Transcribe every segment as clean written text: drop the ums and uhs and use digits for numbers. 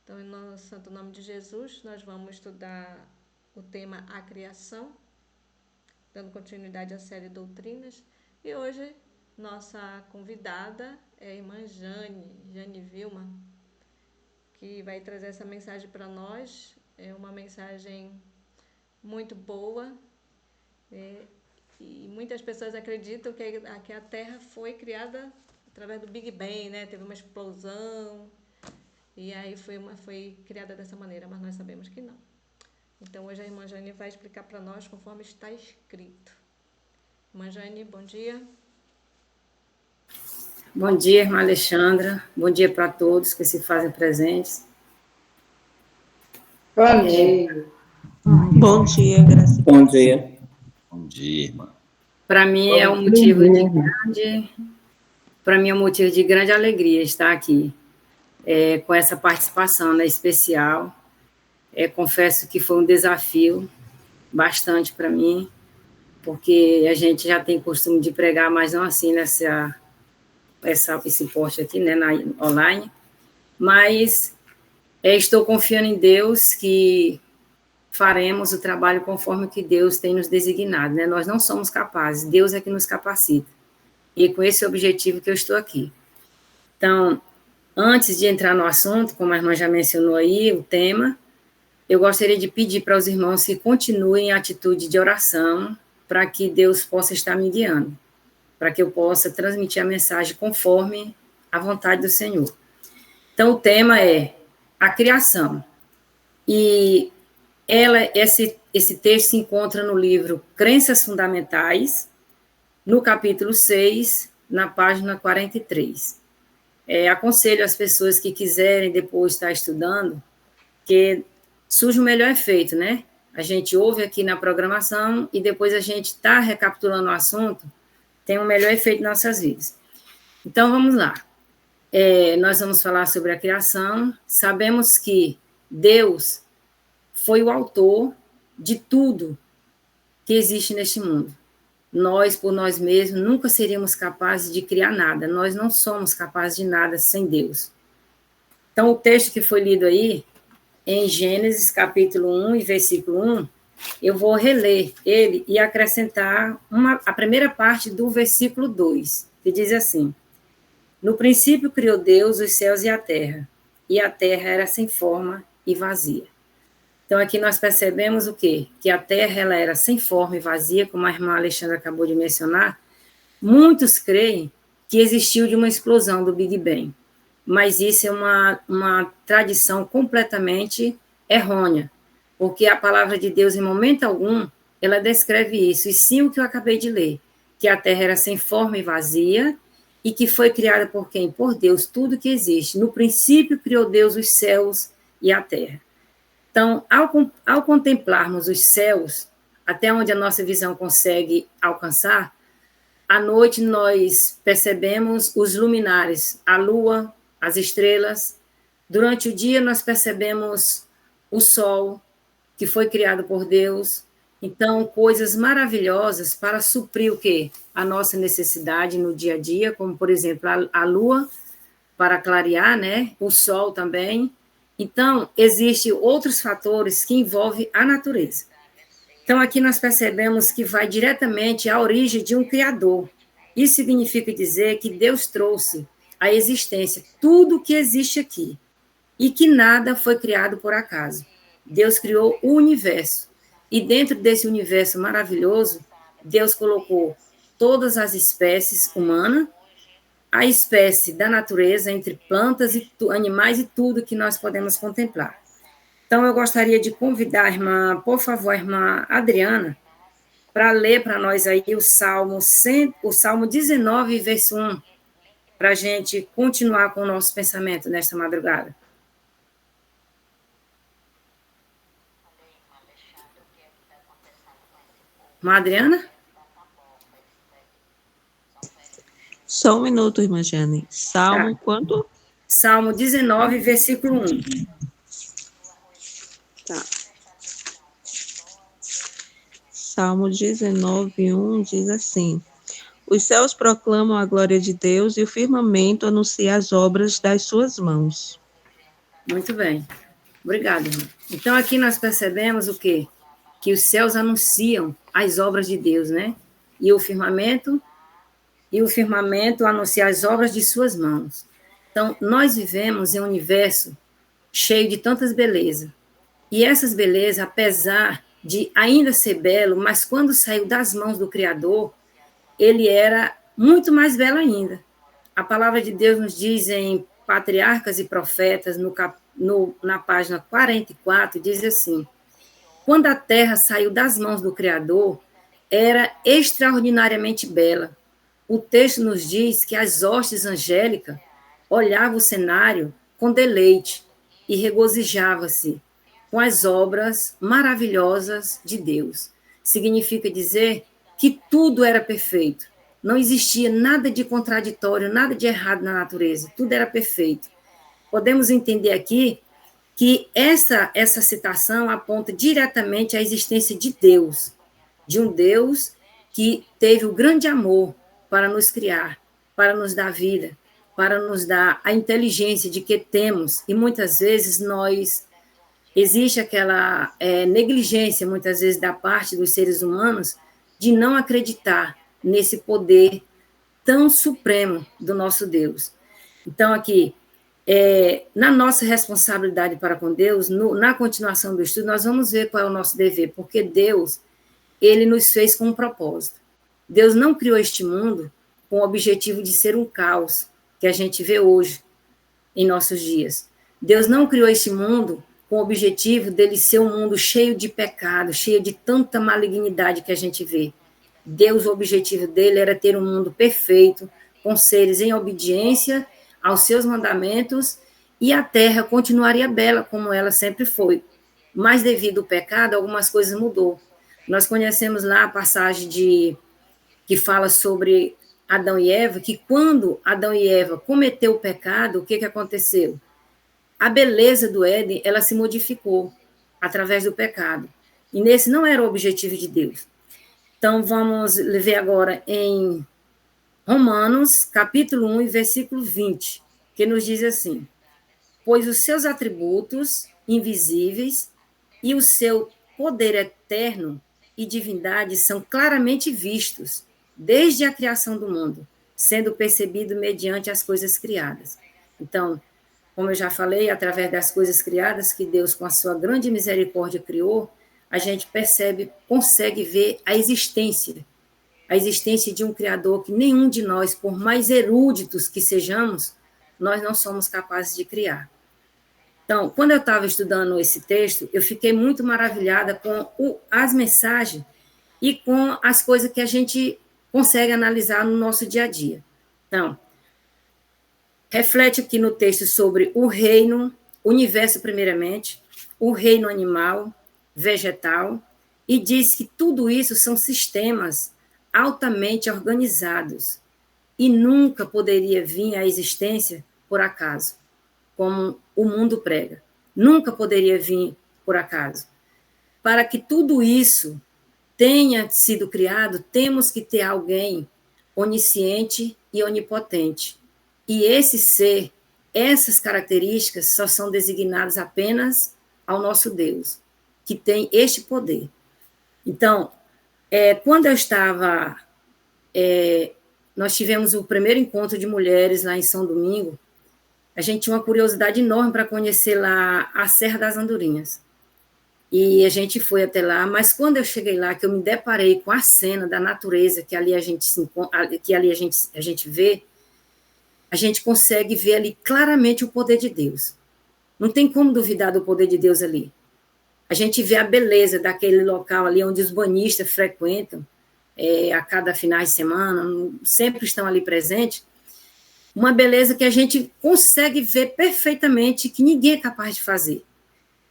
Então, no santo nome de Jesus, nós vamos estudar o tema A Criação, dando continuidade à série Doutrinas. E hoje, nossa convidada é a irmã Jane Vilma, que vai trazer essa mensagem para nós. É uma mensagem muito boa, e muitas pessoas acreditam que a Terra foi criada através do Big Bang, né? Teve uma explosão, e aí foi criada dessa maneira, mas nós sabemos que não. Então, hoje a irmã Jane vai explicar para nós conforme está escrito. Irmã Jane, bom dia. Bom dia, irmã Alexandra. Bom dia para todos que se fazem presentes. Bom dia. Bom dia, graças a Deus. Bom dia. Bom dia, irmã. Para mim é um motivo de grande alegria estar aqui com essa participação, né, especial. Confesso que foi um desafio bastante para mim, porque a gente já tem costume de pregar, mas não assim esse post aqui, né, online. Mas estou confiando em Deus que faremos o trabalho conforme que Deus tem nos designado, né? Nós não somos capazes, Deus é que nos capacita. E é com esse objetivo que eu estou aqui. Então, antes de entrar no assunto, como a irmã já mencionou aí, o tema, eu gostaria de pedir para os irmãos que continuem em atitude de oração para que Deus possa estar me guiando, para que eu possa transmitir a mensagem conforme a vontade do Senhor. Então, o tema é a criação. E esse texto se encontra no livro Crenças Fundamentais, no capítulo 6, na página 43. Aconselho as pessoas que quiserem depois estar estudando, que surge o melhor efeito, né? A gente ouve aqui na programação e depois a gente está recapitulando o assunto, tem um melhor efeito em nossas vidas. Então, vamos lá. Nós vamos falar sobre a criação. Sabemos que Deus foi o autor de tudo que existe neste mundo. Nós, por nós mesmos, nunca seríamos capazes de criar nada. Nós não somos capazes de nada sem Deus. Então, o texto que foi lido aí, em Gênesis, capítulo 1 e versículo 1, eu vou reler ele e acrescentar a primeira parte do versículo 2, que diz assim: No princípio criou Deus os céus e a terra era sem forma e vazia. Então, aqui nós percebemos o quê? Que a terra ela era sem forma e vazia, como a irmã Alexandra acabou de mencionar. Muitos creem que existiu de uma explosão do Big Bang, mas isso é uma tradição completamente errônea, porque a palavra de Deus, em momento algum, ela descreve isso, e sim o que eu acabei de ler, que a terra era sem forma e vazia, e que foi criada por quem? Por Deus, tudo que existe. No princípio criou Deus os céus e a terra. Então, ao contemplarmos os céus, até onde a nossa visão consegue alcançar, à noite nós percebemos os luminares, a lua, as estrelas. Durante o dia nós percebemos o sol, que foi criado por Deus. Então, coisas maravilhosas para suprir o quê? A nossa necessidade no dia a dia, como, por exemplo, a lua, para clarear, né? O sol também. Então, existem outros fatores que envolvem a natureza. Então, aqui nós percebemos que vai diretamente à origem de um Criador. Isso significa dizer que Deus trouxe à existência tudo que existe aqui e que nada foi criado por acaso. Deus criou o universo. E dentro desse universo maravilhoso, Deus colocou todas as espécies humanas, a espécie da natureza, entre plantas e animais e tudo que nós podemos contemplar. Então, eu gostaria de convidar a irmã, por favor, a irmã Adriana, para ler para nós aí o Salmo 19, verso 1, para a gente continuar com o nosso pensamento nesta madrugada. Irmã Adriana? Só um minuto, irmã Jane. Salmo quanto? Salmo 19, versículo 1. Tá. Salmo 19, 1 diz assim: Os céus proclamam a glória de Deus e o firmamento anuncia as obras das suas mãos. Muito bem. Obrigada, irmã. Então, aqui nós percebemos o quê? Que os céus anunciam as obras de Deus, né? E o firmamento anuncia as obras de suas mãos. Então, nós vivemos em um universo cheio de tantas belezas. E essas belezas, apesar de ainda ser belo, mas quando saiu das mãos do Criador, ele era muito mais belo ainda. A palavra de Deus nos diz em Patriarcas e Profetas, na página 44, diz assim: quando a terra saiu das mãos do Criador, era extraordinariamente bela. O texto nos diz que as hostes angélicas olhavam o cenário com deleite e regozijava-se com as obras maravilhosas de Deus. Significa dizer que tudo era perfeito. Não existia nada de contraditório, nada de errado na natureza. Tudo era perfeito. Podemos entender aqui que essa citação aponta diretamente à existência de Deus, de um Deus que teve o grande amor para nos criar, para nos dar vida, para nos dar a inteligência de que temos, e muitas vezes existe aquela negligência, muitas vezes, da parte dos seres humanos, de não acreditar nesse poder tão supremo do nosso Deus. Então, aqui, na nossa responsabilidade para com Deus, na continuação do estudo, nós vamos ver qual é o nosso dever, porque Deus, ele nos fez com um propósito. Deus não criou este mundo com o objetivo de ser um caos, que a gente vê hoje, em nossos dias. Deus não criou este mundo com o objetivo dele ser um mundo cheio de pecado, cheio de tanta malignidade que a gente vê. Deus, o objetivo dele era ter um mundo perfeito, com seres em obediência aos seus mandamentos, e a terra continuaria bela como ela sempre foi. Mas devido ao pecado, algumas coisas mudou. Nós conhecemos lá a passagem que fala sobre Adão e Eva, que quando Adão e Eva cometeu o pecado, o que aconteceu? A beleza do Éden, ela se modificou através do pecado. E nesse não era o objetivo de Deus. Então, vamos ver agora em Romanos, capítulo 1, versículo 20, que nos diz assim: pois os seus atributos invisíveis e o seu poder eterno e divindade são claramente vistos desde a criação do mundo, sendo percebido mediante as coisas criadas. Então, como eu já falei, através das coisas criadas que Deus, com a sua grande misericórdia, criou, a gente consegue ver a existência de um Criador que nenhum de nós, por mais eruditos que sejamos, nós não somos capazes de criar. Então, quando eu estava estudando esse texto, eu fiquei muito maravilhada com as mensagens e com as coisas que a gente consegue analisar no nosso dia a dia. Então, reflete aqui no texto sobre o reino, universo primeiramente, o reino animal, vegetal, e diz que tudo isso são sistemas altamente organizados e nunca poderia vir à existência por acaso, como o mundo prega. Nunca poderia vir por acaso. Para que tudo isso tenha sido criado, temos que ter alguém onisciente e onipotente. E esse ser, essas características só são designadas apenas ao nosso Deus, que tem este poder. Então, quando eu estava... nós tivemos o primeiro encontro de mulheres lá em São Domingo. A gente tinha uma curiosidade enorme para conhecer lá a Serra das Andorinhas. E a gente foi até lá, mas quando eu cheguei lá, que eu me deparei com a cena da natureza que ali a gente vê, a gente consegue ver ali claramente o poder de Deus. Não tem como duvidar do poder de Deus ali. A gente vê a beleza daquele local ali onde os banhistas frequentam a cada final de semana, sempre estão ali presentes. Uma beleza que a gente consegue ver perfeitamente, que ninguém é capaz de fazer.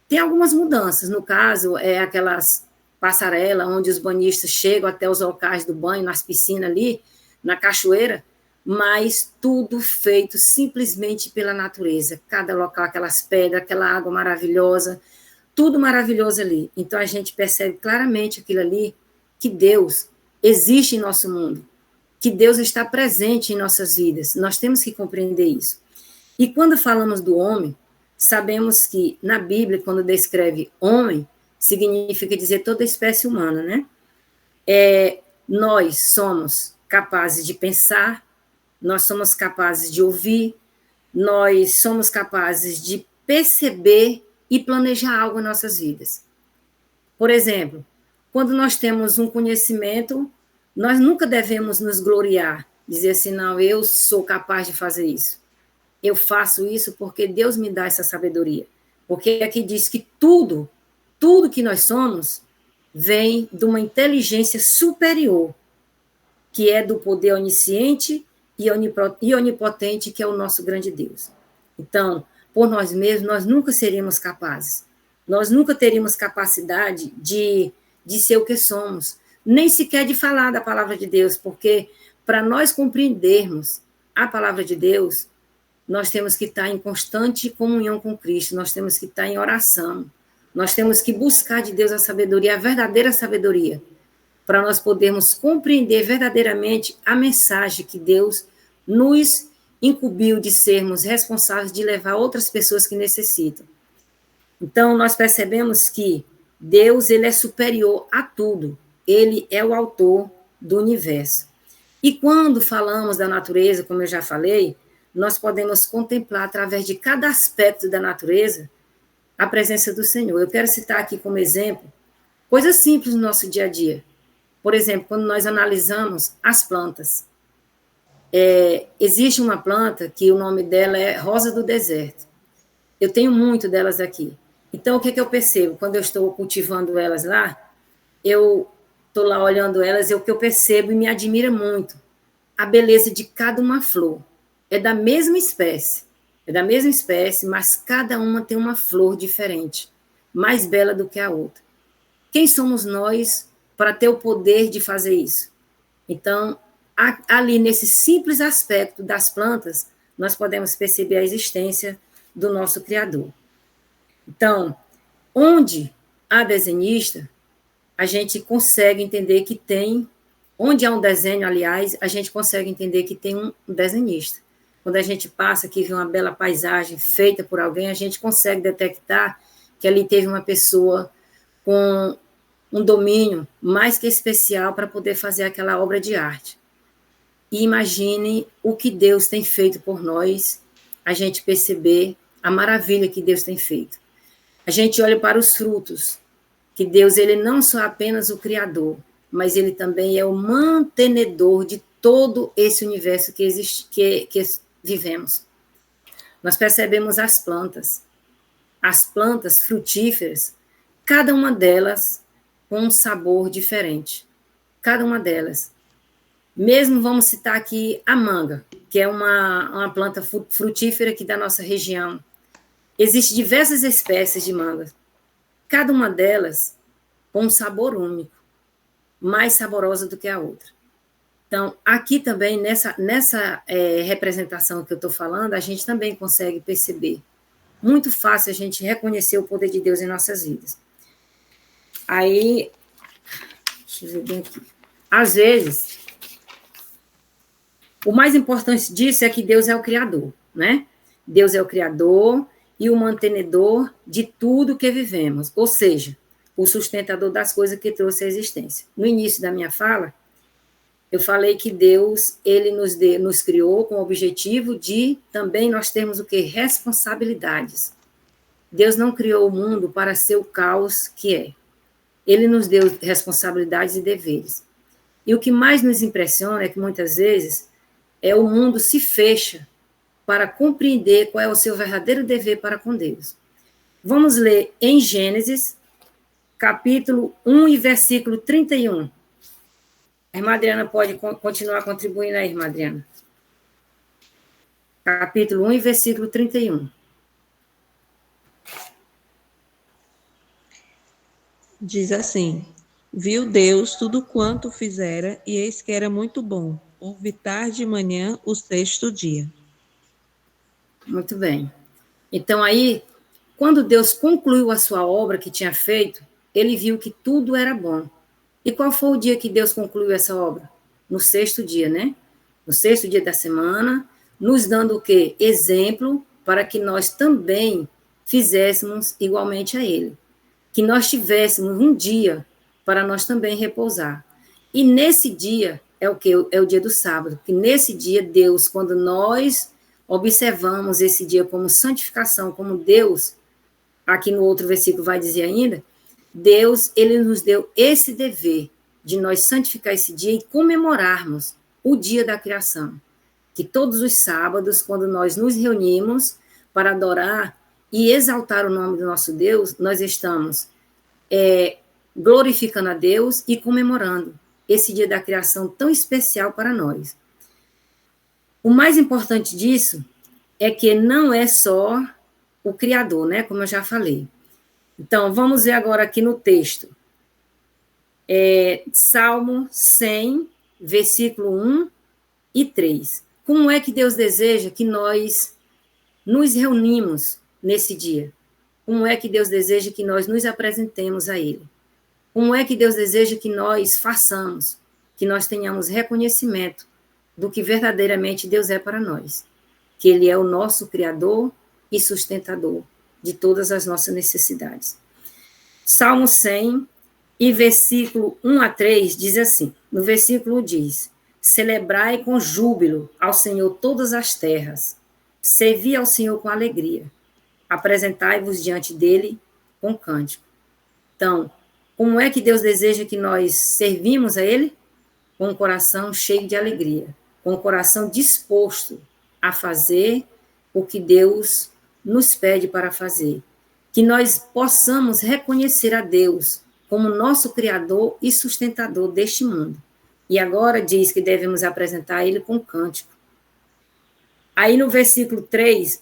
Tem algumas mudanças, no caso, aquelas passarelas onde os banhistas chegam até os locais do banho, nas piscinas ali, na cachoeira, mas tudo feito simplesmente pela natureza. Cada local, aquelas pedras, aquela água maravilhosa, tudo maravilhoso ali. Então, a gente percebe claramente aquilo ali, que Deus existe em nosso mundo, que Deus está presente em nossas vidas. Nós temos que compreender isso. E quando falamos do homem, sabemos que na Bíblia, quando descreve homem, significa dizer toda a espécie humana, né? Nós somos capazes de pensar, nós somos capazes de ouvir, nós somos capazes de perceber e planejar algo em nossas vidas. Por exemplo, quando nós temos um conhecimento, nós nunca devemos nos gloriar, dizer assim, não, eu sou capaz de fazer isso. Eu faço isso porque Deus me dá essa sabedoria. Porque aqui diz que tudo que nós somos, vem de uma inteligência superior, que é do poder onisciente e onipotente, que é o nosso grande Deus. Então, por nós mesmos, nós nunca seríamos capazes. Nós nunca teríamos capacidade de ser o que somos, nem sequer de falar da palavra de Deus, porque para nós compreendermos a palavra de Deus, nós temos que estar em constante comunhão com Cristo, nós temos que estar em oração, nós temos que buscar de Deus a sabedoria, a verdadeira sabedoria, para nós podermos compreender verdadeiramente a mensagem que Deus nos incumbiu de sermos responsáveis de levar outras pessoas que necessitam. Então, nós percebemos que Deus, ele é superior a tudo. Ele é o autor do universo. E quando falamos da natureza, como eu já falei, nós podemos contemplar, através de cada aspecto da natureza, a presença do Senhor. Eu quero citar aqui como exemplo coisas simples no nosso dia a dia. Por exemplo, quando nós analisamos as plantas. Existe uma planta que o nome dela é rosa do deserto. Eu tenho muito delas aqui. Então, o que eu percebo? Quando eu estou cultivando elas lá, eu estou lá olhando elas, o que eu percebo e me admira muito, a beleza de cada uma flor. É da mesma espécie, mas cada uma tem uma flor diferente, mais bela do que a outra. Quem somos nós para ter o poder de fazer isso? Então, ali nesse simples aspecto das plantas, nós podemos perceber a existência do nosso Criador. Então, onde há desenhista, a gente consegue entender que tem, onde há um desenho, aliás, a gente consegue entender que tem um desenhista. Quando a gente passa aqui e vê uma bela paisagem feita por alguém, a gente consegue detectar que ali teve uma pessoa com um domínio mais que especial para poder fazer aquela obra de arte. E imagine o que Deus tem feito por nós, a gente perceber a maravilha que Deus tem feito. A gente olha para os frutos, que Deus, ele não só apenas o Criador, mas ele também é o mantenedor de todo esse universo que existe, que vivemos. Nós percebemos as plantas frutíferas, cada uma delas com um sabor diferente, cada uma delas. Mesmo vamos citar aqui a manga, que é uma planta frutífera aqui da nossa região. Existem diversas espécies de mangas, cada uma delas com um sabor único, mais saborosa do que a outra. Então, aqui também, nessa representação que eu estou falando, a gente também consegue perceber. Muito fácil a gente reconhecer o poder de Deus em nossas vidas. Aí, deixa eu ver bem aqui. Às vezes, o mais importante disso é que Deus é o Criador, né? Deus é o Criador e o mantenedor de tudo que vivemos, ou seja, o sustentador das coisas que trouxe a existência. No início da minha fala, eu falei que Deus, ele nos criou com o objetivo de também nós termos o quê? Responsabilidades. Deus não criou o mundo para ser o caos que é. Ele nos deu responsabilidades e deveres. E o que mais nos impressiona é que muitas vezes o mundo se fecha para compreender qual é o seu verdadeiro dever para com Deus. Vamos ler em Gênesis, capítulo 1 e versículo 31. A irmã Adriana pode continuar contribuindo aí, irmã Adriana. Capítulo 1 e versículo 31. Diz assim: viu Deus tudo quanto fizera, e eis que era muito bom. Houve tarde e manhã o sexto dia. Muito bem. Então, aí, quando Deus concluiu a sua obra que tinha feito, ele viu que tudo era bom. E qual foi o dia que Deus concluiu essa obra? No sexto dia, né? No sexto dia da semana, nos dando o quê? Exemplo para que nós também fizéssemos igualmente a ele. Que nós tivéssemos um dia para nós também repousar. E nesse dia, é o que? É o dia do sábado. Que nesse dia, Deus, quando nós observamos esse dia como santificação, como Deus, aqui no outro versículo vai dizer ainda, Deus, ele nos deu esse dever de nós santificar esse dia e comemorarmos o dia da criação. Que todos os sábados, quando nós nos reunimos para adorar e exaltar o nome do nosso Deus, nós estamos glorificando a Deus e comemorando esse dia da criação tão especial para nós. O mais importante disso é que não é só o Criador, né? Como eu já falei. Então, vamos ver agora aqui no texto. Salmo 100, versículo 1 e 3. Como é que Deus deseja que nós nos reunimos nesse dia? Como é que Deus deseja que nós nos apresentemos a Ele? Como é que Deus deseja que nós façamos, que nós tenhamos reconhecimento do que verdadeiramente Deus é para nós? Que Ele é o nosso Criador e sustentador de todas as nossas necessidades. Salmo 100, e versículo 1 a 3 diz assim, no versículo diz, celebrai com júbilo ao Senhor todas as terras, servi ao Senhor com alegria, apresentai-vos diante dele com cântico. Então, como é que Deus deseja que nós servimos a Ele? Com o coração cheio de alegria, com o coração disposto a fazer o que Deus nos pede para fazer. Que nós possamos reconhecer a Deus como nosso Criador e sustentador deste mundo. E agora diz que devemos apresentar a Ele com cântico. Aí no versículo 3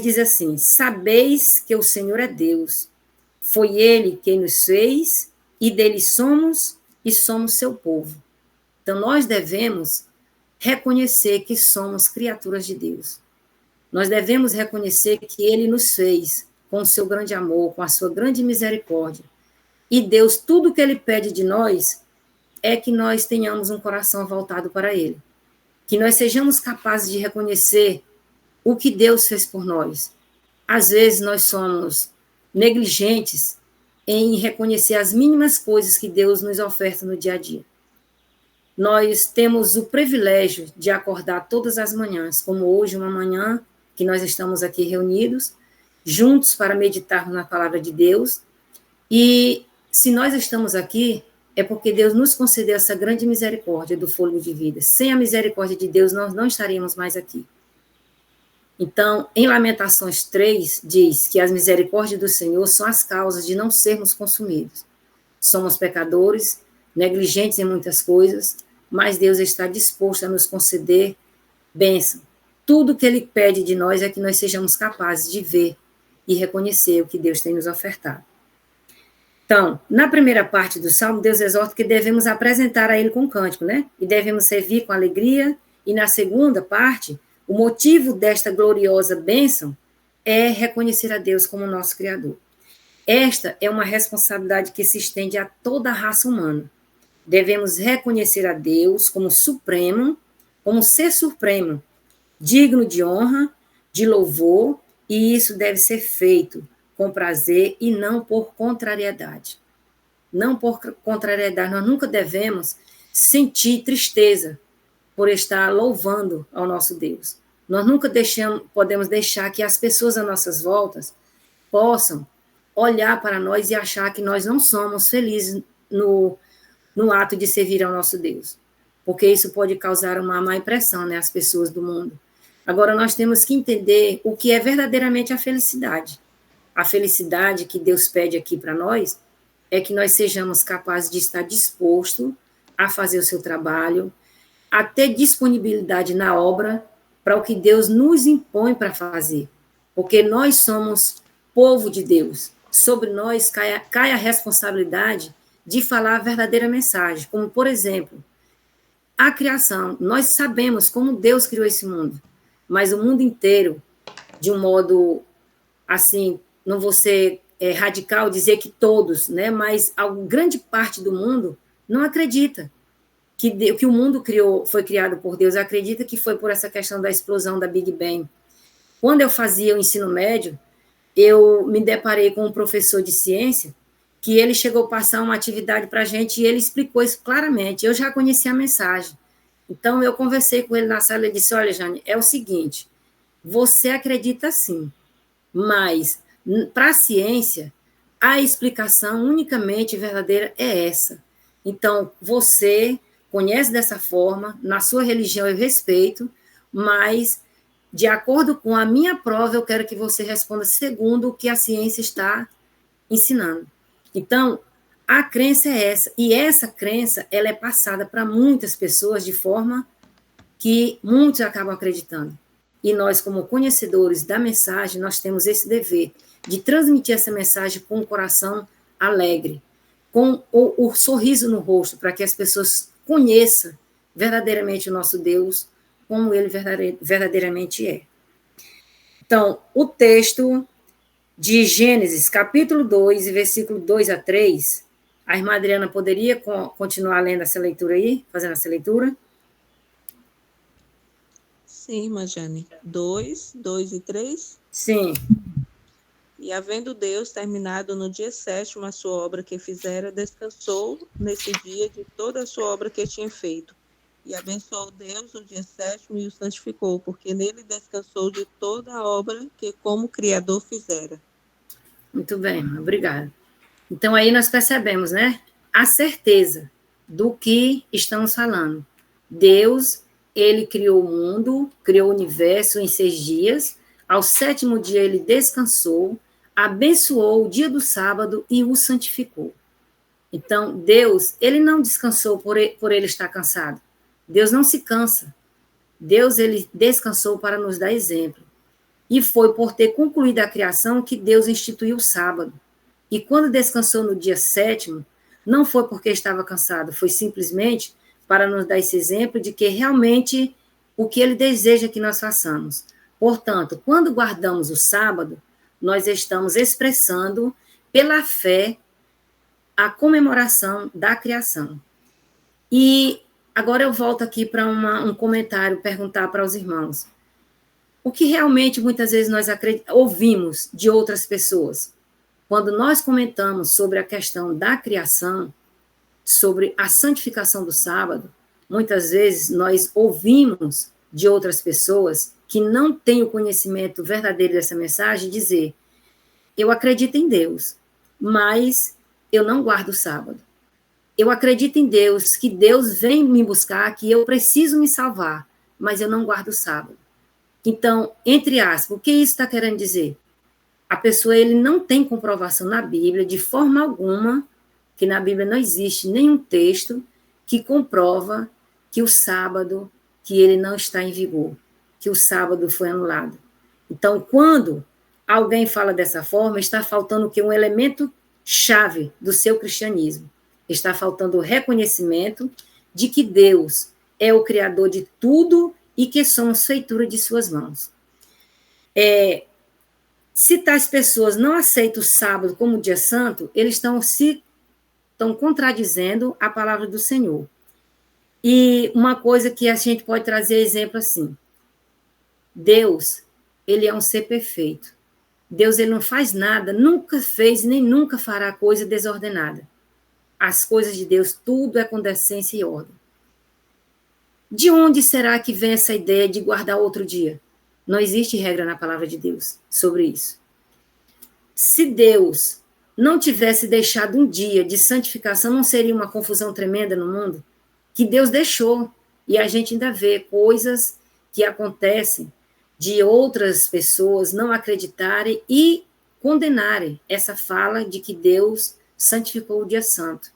diz assim, sabeis que o Senhor é Deus, foi Ele quem nos fez, e dele somos, e somos seu povo. Então, nós devemos reconhecer que somos criaturas de Deus. Nós devemos reconhecer que Ele nos fez com o seu grande amor, com a sua grande misericórdia. E Deus, tudo que Ele pede de nós é que nós tenhamos um coração voltado para Ele. Que nós sejamos capazes de reconhecer o que Deus fez por nós. Às vezes, nós somos negligentes em reconhecer as mínimas coisas que Deus nos oferta no dia a dia. Nós temos o privilégio de acordar todas as manhãs, como hoje, uma manhã que nós estamos aqui reunidos, juntos para meditarmos na palavra de Deus. E se nós estamos aqui, é porque Deus nos concedeu essa grande misericórdia do fôlego de vida. Sem a misericórdia de Deus, nós não estaríamos mais aqui. Então, em Lamentações 3, diz que as misericórdias do Senhor são as causas de não sermos consumidos. Somos pecadores, negligentes em muitas coisas, mas Deus está disposto a nos conceder bênção. Tudo que Ele pede de nós é que nós sejamos capazes de ver e reconhecer o que Deus tem nos ofertado. Então, na primeira parte do Salmo, Deus exorta que devemos apresentar a Ele com cântico, né? E devemos servir com alegria. E na segunda parte, o motivo desta gloriosa bênção é reconhecer a Deus como nosso Criador. Esta é uma responsabilidade que se estende a toda a raça humana. Devemos reconhecer a Deus como supremo, como ser supremo, digno de honra, de louvor, e isso deve ser feito com prazer e não por contrariedade. Não por contrariedade, nós nunca devemos sentir tristeza por estar louvando ao nosso Deus. Nós nunca podemos deixar que as pessoas às nossas voltas possam olhar para nós e achar que nós não somos felizes no ato de servir ao nosso Deus, porque isso pode causar uma má impressão, né, às pessoas do mundo. Agora, nós temos que entender o que é verdadeiramente a felicidade. A felicidade que Deus pede aqui para nós é que nós sejamos capazes de estar disposto a fazer o seu trabalho, a ter disponibilidade na obra para o que Deus nos impõe para fazer, porque nós somos povo de Deus. Sobre nós cai a responsabilidade de falar a verdadeira mensagem, como, por exemplo, a criação. Nós sabemos como Deus criou esse mundo, mas o mundo inteiro, de um modo, assim, não vou ser radical dizer que todos, né, mas a grande parte do mundo não acredita que o mundo foi criado por Deus, acredita que foi por essa questão da explosão da Big Bang. Quando eu fazia o ensino médio, eu me deparei com um professor de ciência que ele chegou a passar uma atividade para a gente e ele explicou isso claramente. Eu já conhecia a mensagem. Então, eu conversei com ele na sala e disse, olha, Jane, é o seguinte, você acredita sim, mas para a ciência, a explicação unicamente verdadeira é essa. Então, você conhece dessa forma, na sua religião eu respeito, mas, de acordo com a minha prova, eu quero que você responda segundo o que a ciência está ensinando. Então, a crença é essa, e essa crença ela é passada para muitas pessoas de forma que muitos acabam acreditando. E nós, como conhecedores da mensagem, nós temos esse dever de transmitir essa mensagem com o coração alegre, com o sorriso no rosto, para que as pessoas conheçam verdadeiramente o nosso Deus, como ele verdadeiramente é. Então, o texto de Gênesis, capítulo 2, versículo 2 a 3, a irmã Adriana poderia continuar lendo essa leitura aí, fazendo essa leitura? Sim, irmã Jane. 2, 2 e 3. Sim. E havendo Deus terminado no dia 7º a sua obra que fizera, descansou nesse dia de toda a sua obra que tinha feito. E abençoou Deus o dia 7º e o santificou, porque nele descansou de toda a obra que como Criador fizera. Muito bem, obrigada. Então, aí nós percebemos, né? A certeza do que estamos falando. Deus, ele criou o mundo, criou o universo em 6 dias. Ao 7º dia, ele descansou, abençoou o dia do sábado e o santificou. Então, Deus, ele não descansou por ele estar cansado. Deus não se cansa. Deus, ele descansou para nos dar exemplo. E foi por ter concluído a criação que Deus instituiu o sábado. E quando descansou no dia 7º, não foi porque estava cansado, foi simplesmente para nos dar esse exemplo de que realmente o que ele deseja que nós façamos. Portanto, quando guardamos o sábado, nós estamos expressando pela fé a comemoração da criação. E agora eu volto aqui para um comentário, perguntar para os irmãos. O que realmente muitas vezes nós ouvimos de outras pessoas? Quando nós comentamos sobre a questão da criação, sobre a santificação do sábado, muitas vezes nós ouvimos de outras pessoas que não têm o conhecimento verdadeiro dessa mensagem dizer: eu acredito em Deus, mas eu não guardo o sábado. Eu acredito em Deus, que Deus vem me buscar, que eu preciso me salvar, mas eu não guardo o sábado. Então, entre aspas, o que isso está querendo dizer? A pessoa ele não tem comprovação na Bíblia, de forma alguma, que na Bíblia não existe nenhum texto que comprova que o sábado, que ele não está em vigor, que o sábado foi anulado. Então, quando alguém fala dessa forma, está faltando o quê? Um elemento chave do seu cristianismo. Está faltando o reconhecimento de que Deus é o Criador de tudo e que somos feitura de suas mãos. Se tais pessoas não aceitam o sábado como dia santo, eles estão contradizendo a palavra do Senhor. E uma coisa que a gente pode trazer exemplo assim, Deus, ele é um ser perfeito. Deus, ele não faz nada, nunca fez, nem nunca fará coisa desordenada. As coisas de Deus, tudo é com decência e ordem. De onde será que vem essa ideia de guardar outro dia? Não existe regra na palavra de Deus sobre isso. Se Deus não tivesse deixado um dia de santificação, não seria uma confusão tremenda no mundo? Que Deus deixou. E a gente ainda vê coisas que acontecem de outras pessoas não acreditarem e condenarem essa fala de que Deus santificou o dia santo.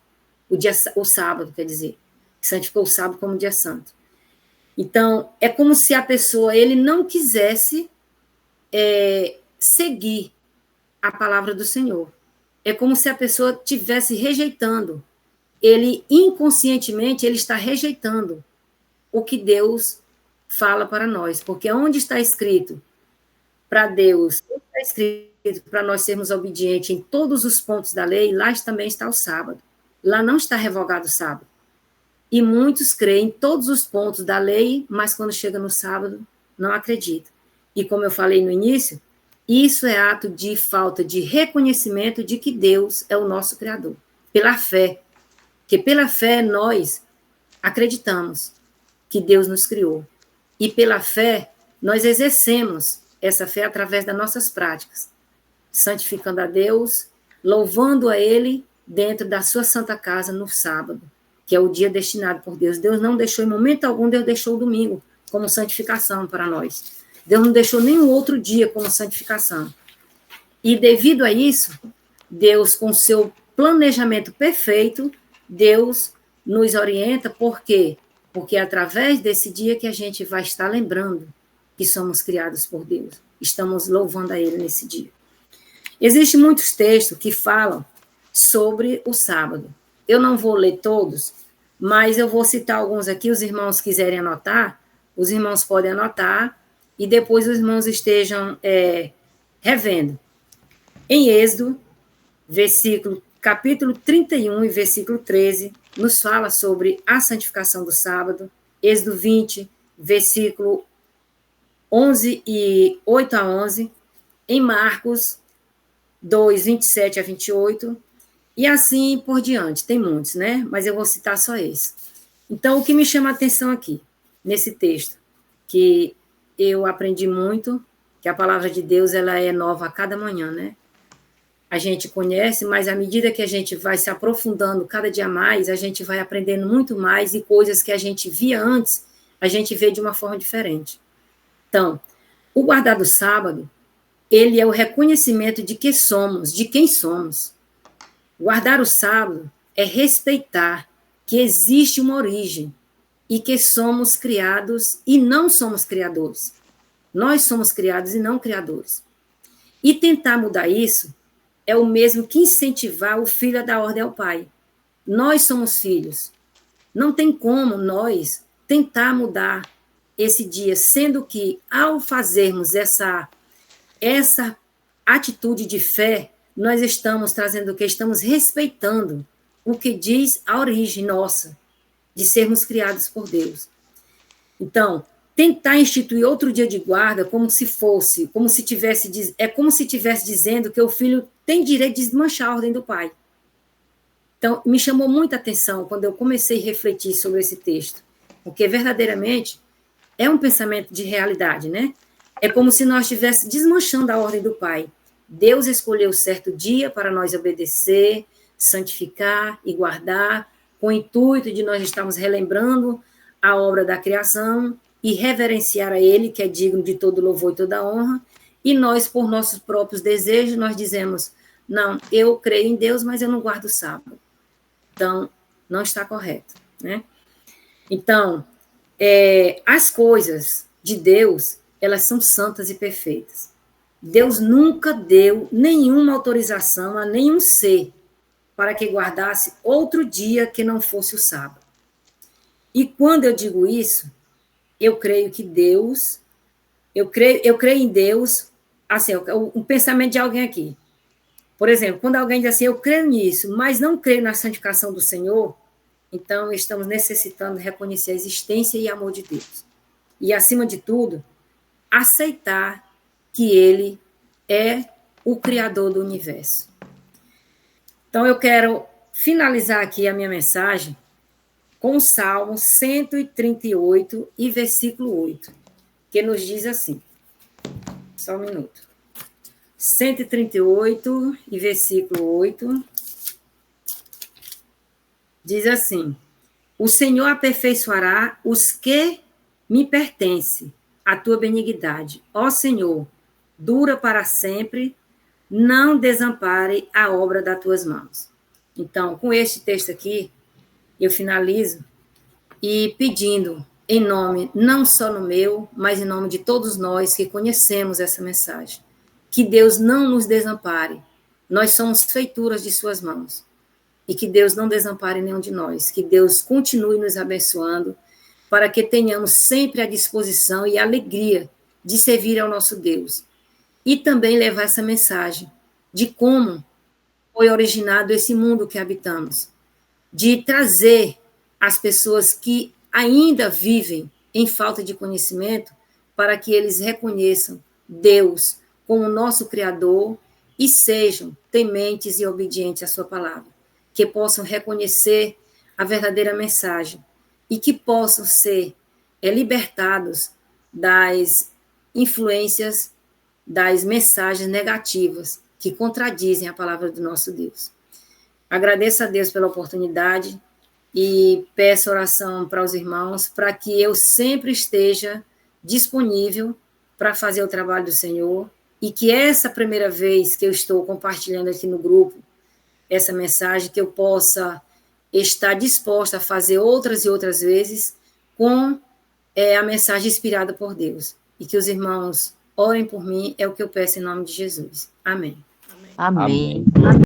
O sábado, quer dizer. Santificou o sábado como dia santo. Então, é como se a pessoa ele não quisesse seguir a palavra do Senhor. É como se a pessoa estivesse rejeitando. Ele, inconscientemente, ele está rejeitando o que Deus fala para nós. Porque onde está escrito para Deus, onde está escrito para nós sermos obedientes em todos os pontos da lei, lá também está o sábado. Lá não está revogado o sábado. E muitos creem em todos os pontos da lei, mas quando chega no sábado, não acreditam. E como eu falei no início, Isso é ato de falta de reconhecimento de que Deus é o nosso Criador. Pela fé. Porque pela fé nós acreditamos que Deus nos criou. E pela fé nós exercemos essa fé através das nossas práticas, santificando a Deus, louvando a Ele dentro da sua santa casa no sábado, que é o dia destinado por Deus. Deus não deixou, em momento algum, Deus deixou o domingo como santificação para nós. Deus não deixou nenhum outro dia como santificação. E devido a isso, Deus, com seu planejamento perfeito, Deus nos orienta. Por quê? Porque é através desse dia que a gente vai estar lembrando que somos criados por Deus. Estamos louvando a Ele nesse dia. Existem muitos textos que falam sobre o sábado. Eu não vou ler todos, mas eu vou citar alguns aqui. Os irmãos quiserem anotar, os irmãos podem anotar e depois os irmãos estejam revendo. Em Êxodo, capítulo 31 e versículo 13, nos fala sobre a santificação do sábado. Êxodo 20, versículo 11 e 8 a 11. Em Marcos 2, 27 a 28. E assim por diante. Tem muitos, né? Mas eu vou citar só esse. Então, o que me chama a atenção aqui, nesse texto, que eu aprendi muito, que a palavra de Deus ela é nova a cada manhã, né? A gente conhece, mas à medida que a gente vai se aprofundando cada dia mais, a gente vai aprendendo muito mais e coisas que a gente via antes, a gente vê de uma forma diferente. Então, o guardar do sábado, ele é o reconhecimento de que somos, de quem somos. Guardar o sábado é respeitar que existe uma origem e que somos criados e não somos criadores. Nós somos criados e não criadores. E tentar mudar isso é o mesmo que incentivar o filho a dar ordem ao pai. Nós somos filhos. Não tem como nós tentar mudar esse dia, sendo que, ao fazermos essa atitude de fé, nós estamos trazendo o que? Estamos respeitando o que diz a origem nossa, de sermos criados por Deus. Então, tentar instituir outro dia de guarda como se tivesse dizendo que o filho tem direito de desmanchar a ordem do pai. Então, me chamou muita atenção quando eu comecei a refletir sobre esse texto, porque verdadeiramente é um pensamento de realidade, né? É como se nós estivéssemos desmanchando a ordem do pai. Deus escolheu certo dia para nós obedecer, santificar e guardar, com o intuito de nós estarmos relembrando a obra da criação e reverenciar a Ele, que é digno de todo louvor e toda honra, e nós, por nossos próprios desejos, nós dizemos, não, eu creio em Deus, mas eu não guardo o sábado. Então, não está correto, né? Então, as coisas de Deus, elas são santas e perfeitas. Deus nunca deu nenhuma autorização a nenhum ser para que guardasse outro dia que não fosse o sábado. E quando eu digo isso, eu creio que Deus, eu creio em Deus, assim, um pensamento de alguém aqui. Por exemplo, quando alguém diz assim, eu creio nisso, mas não creio na santificação do Senhor, então estamos necessitando reconhecer a existência e amor de Deus. E, acima de tudo, aceitar que Ele é o Criador do universo. Então, eu quero finalizar aqui a minha mensagem com o Salmo 138 e versículo 8, que nos diz assim, só um minuto, 138 e versículo 8, diz assim, o Senhor aperfeiçoará os que me pertencem, a tua benignidade. Ó Senhor, dura para sempre, não desampare a obra das tuas mãos. Então, com este texto aqui, eu finalizo e pedindo em nome, não só no meu, mas em nome de todos nós que conhecemos essa mensagem, que Deus não nos desampare. Nós somos feituras de suas mãos. E que Deus não desampare nenhum de nós. Que Deus continue nos abençoando para que tenhamos sempre a disposição e a alegria de servir ao nosso Deus. E também levar essa mensagem de como foi originado esse mundo que habitamos. De trazer as pessoas que ainda vivem em falta de conhecimento para que eles reconheçam Deus como nosso Criador e sejam tementes e obedientes à sua palavra, que possam reconhecer a verdadeira mensagem e que possam ser libertados das influências, das mensagens negativas que contradizem a palavra do nosso Deus. Agradeço a Deus pela oportunidade e peço oração para os irmãos para que eu sempre esteja disponível para fazer o trabalho do Senhor e que essa primeira vez que eu estou compartilhando aqui no grupo essa mensagem, que eu possa estar disposta a fazer outras e outras vezes com a mensagem inspirada por Deus. E que os irmãos orem por mim, é o que eu peço em nome de Jesus. Amém. Amém. Amém.